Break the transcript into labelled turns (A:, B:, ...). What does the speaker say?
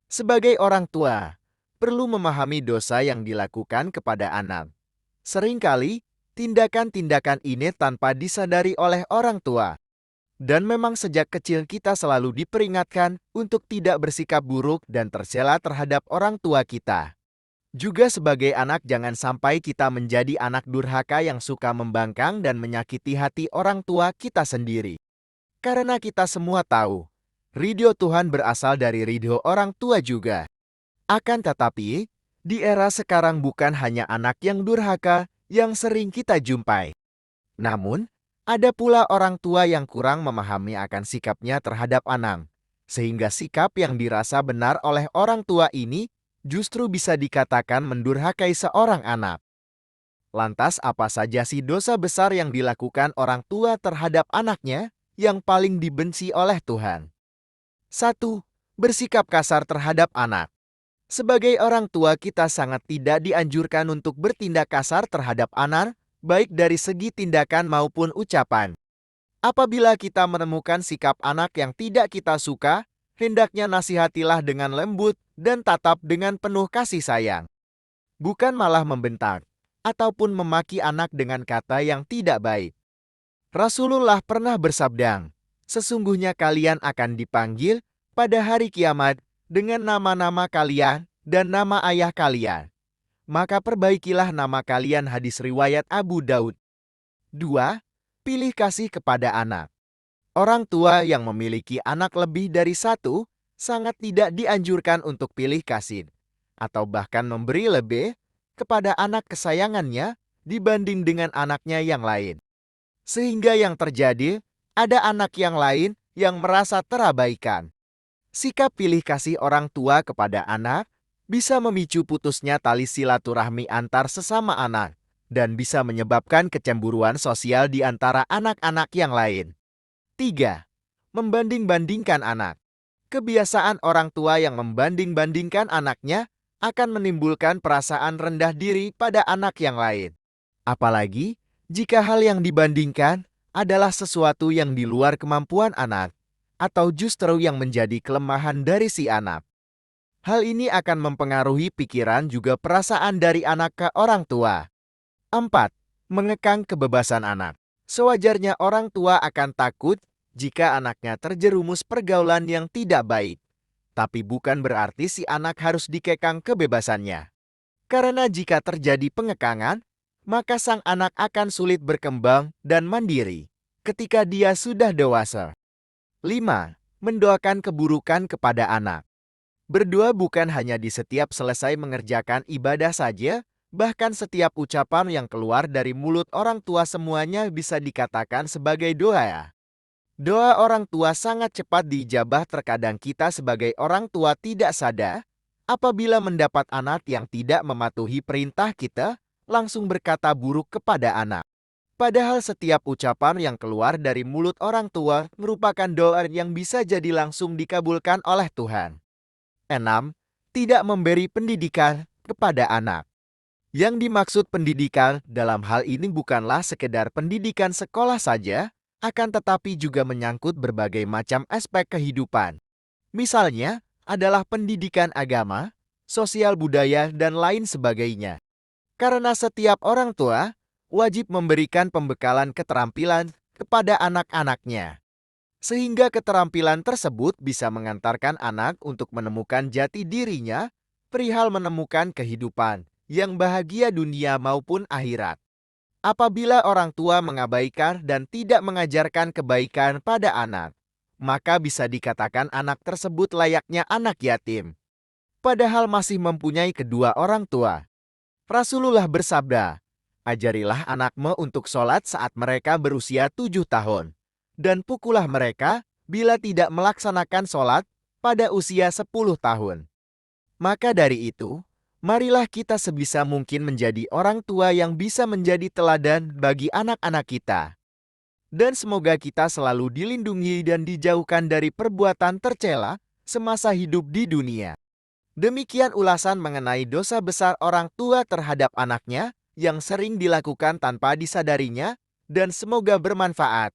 A: Sebagai orang tua, perlu memahami dosa yang dilakukan kepada anak. Seringkali, tindakan-tindakan ini tanpa disadari oleh orang tua. Dan memang sejak kecil kita selalu diperingatkan untuk tidak bersikap buruk dan tercela terhadap orang tua kita. Juga sebagai anak jangan sampai kita menjadi anak durhaka yang suka membangkang dan menyakiti hati orang tua kita sendiri. Karena kita semua tahu, ridho Tuhan berasal dari ridho orang tua juga. Akan tetapi, di era sekarang bukan hanya anak yang durhaka yang sering kita jumpai. Namun, ada pula orang tua yang kurang memahami akan sikapnya terhadap anak, sehingga sikap yang dirasa benar oleh orang tua ini justru bisa dikatakan mendurhakai seorang anak. Lantas apa saja sih dosa besar yang dilakukan orang tua terhadap anaknya yang paling dibenci oleh Tuhan? 1. Bersikap kasar terhadap anak. Sebagai orang tua kita sangat tidak dianjurkan untuk bertindak kasar terhadap anak, baik dari segi tindakan maupun ucapan. Apabila kita menemukan sikap anak yang tidak kita suka, hendaknya nasihatilah dengan lembut dan tatap dengan penuh kasih sayang. Bukan malah membentak, ataupun memaki anak dengan kata yang tidak baik. Rasulullah pernah bersabda, "Sesungguhnya kalian akan dipanggil pada hari kiamat dengan nama-nama kalian dan nama ayah kalian. Maka perbaikilah nama kalian." Hadis riwayat Abu Daud. 2. Pilih kasih kepada anak. Orang tua yang memiliki anak lebih dari satu sangat tidak dianjurkan untuk pilih kasih, atau bahkan memberi lebih kepada anak kesayangannya dibanding dengan anaknya yang lain. Sehingga yang terjadi, ada anak yang lain yang merasa terabaikan. Sikap pilih kasih orang tua kepada anak bisa memicu putusnya tali silaturahmi antar sesama anak dan bisa menyebabkan kecemburuan sosial di antara anak-anak yang lain. 3. Membanding-bandingkan anak. Kebiasaan orang tua yang membanding-bandingkan anaknya akan menimbulkan perasaan rendah diri pada anak yang lain. Apalagi jika hal yang dibandingkan adalah sesuatu yang di luar kemampuan anak, atau justru yang menjadi kelemahan dari si anak. Hal ini akan mempengaruhi pikiran juga perasaan dari anak ke orang tua. 4. Mengekang kebebasan anak. Sewajarnya orang tua akan takut jika anaknya terjerumus pergaulan yang tidak baik. Tapi bukan berarti si anak harus dikekang kebebasannya. Karena jika terjadi pengekangan, maka sang anak akan sulit berkembang dan mandiri ketika dia sudah dewasa. 5. Mendoakan keburukan kepada anak. Berdoa bukan hanya di setiap selesai mengerjakan ibadah saja, bahkan setiap ucapan yang keluar dari mulut orang tua semuanya bisa dikatakan sebagai doa. Doa orang tua sangat cepat diijabah. Terkadang kita sebagai orang tua tidak sadar apabila mendapat anak yang tidak mematuhi perintah kita, langsung berkata buruk kepada anak. Padahal setiap ucapan yang keluar dari mulut orang tua merupakan doa yang bisa jadi langsung dikabulkan oleh Tuhan. 6. Tidak memberi pendidikan kepada anak. Yang dimaksud pendidikan dalam hal ini bukanlah sekedar pendidikan sekolah saja, akan tetapi juga menyangkut berbagai macam aspek kehidupan. Misalnya adalah pendidikan agama, sosial budaya, dan lain sebagainya. Karena setiap orang tua wajib memberikan pembekalan keterampilan kepada anak-anaknya. Sehingga keterampilan tersebut bisa mengantarkan anak untuk menemukan jati dirinya perihal menemukan kehidupan yang bahagia dunia maupun akhirat. Apabila orang tua mengabaikan dan tidak mengajarkan kebaikan pada anak, maka bisa dikatakan anak tersebut layaknya anak yatim, padahal masih mempunyai kedua orang tua. Rasulullah bersabda, "Ajarilah anakmu untuk sholat saat mereka berusia 7 tahun, dan pukullah mereka bila tidak melaksanakan sholat pada usia 10 tahun." Maka dari itu, marilah kita sebisa mungkin menjadi orang tua yang bisa menjadi teladan bagi anak-anak kita. Dan semoga kita selalu dilindungi dan dijauhkan dari perbuatan tercela semasa hidup di dunia. Demikian ulasan mengenai dosa besar orang tua terhadap anaknya yang sering dilakukan tanpa disadarinya, dan semoga bermanfaat.